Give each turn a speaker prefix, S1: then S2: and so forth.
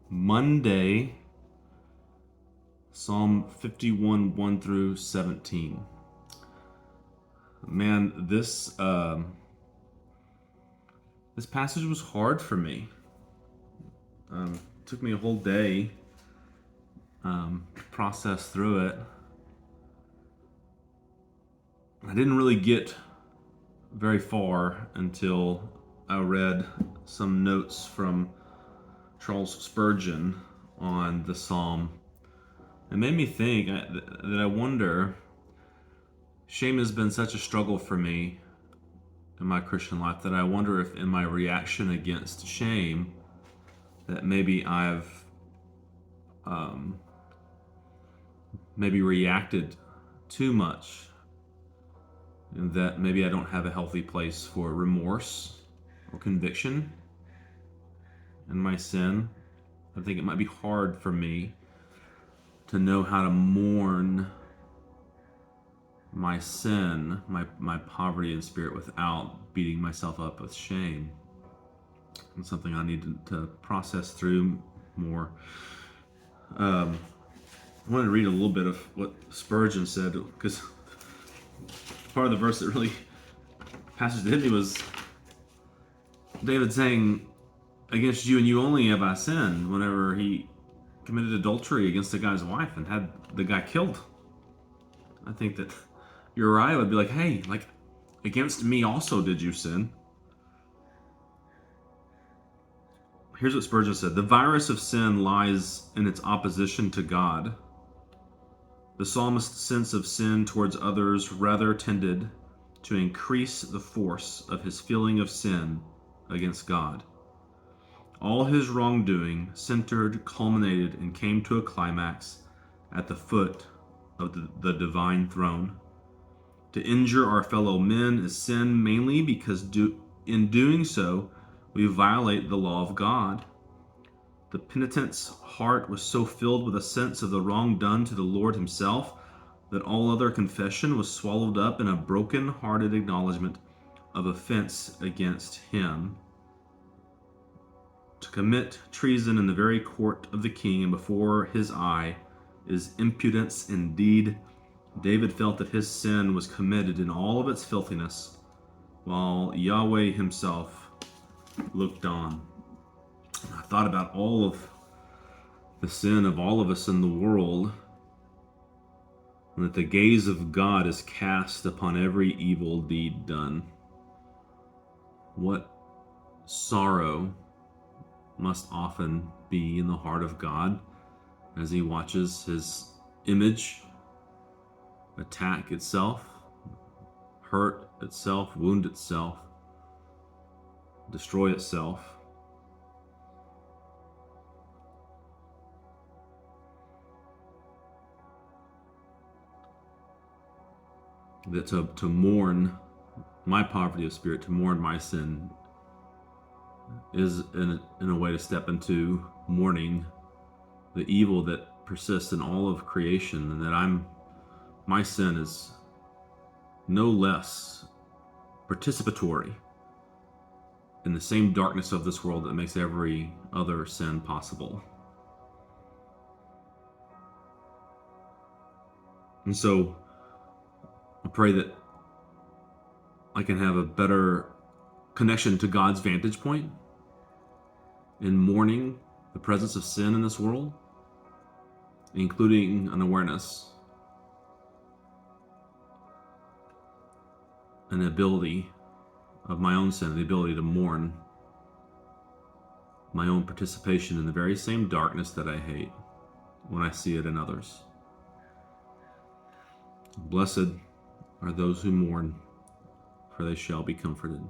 S1: Monday, Psalm 51, 1 through 17. Man, this passage was hard for me. It took me a whole day to process through it. I didn't really get very far until I read some notes from Charles Spurgeon on the psalm. It made me think that I wonder, shame has been such a struggle for me in my Christian life that I wonder if in my reaction against shame that maybe I've maybe reacted too much, and that maybe I don't have a healthy place for remorse or conviction in my sin. I think it might be hard for me to know how to mourn my sin, my poverty in spirit, without beating myself up with shame. It's something I need to process through more. I wanted to read a little bit of what Spurgeon said, because part of the verse that really passage hit me was David saying, "Against you and you only have I sinned," whenever he committed adultery against the guy's wife and had the guy killed. I think that Uriah would be like, "Hey, like, against me also did you sin." Here's what Spurgeon said: "The virus of sin lies in its opposition to God. The psalmist's sense of sin towards others rather tended to increase the force of his feeling of sin against God. All his wrongdoing centered, culminated, and came to a climax at the foot of the divine throne. To injure our fellow men is sin mainly because in doing so, we violate the law of God. The penitent's heart was so filled with a sense of the wrong done to the Lord himself that all other confession was swallowed up in a broken-hearted acknowledgement of offense against him. To commit treason in the very court of the king and before his eye is impudence indeed. David felt that his sin was committed in all of its filthiness, while Yahweh himself looked on." I thought about all of the sin of all of us in the world, and that the gaze of God is cast upon every evil deed done. What sorrow must often be in the heart of God as he watches his image attack itself, hurt itself, wound itself, destroy itself. That to mourn my poverty of spirit, to mourn my sin, is in a way to step into mourning the evil that persists in all of creation, and that my sin is no less participatory in the same darkness of this world that makes every other sin possible. And so I pray that I can have a better connection to God's vantage point in mourning the presence of sin in this world, including an awareness, an ability of my own sin, the ability to mourn my own participation in the very same darkness that I hate when I see it in others. Blessed are those who mourn, for they shall be comforted.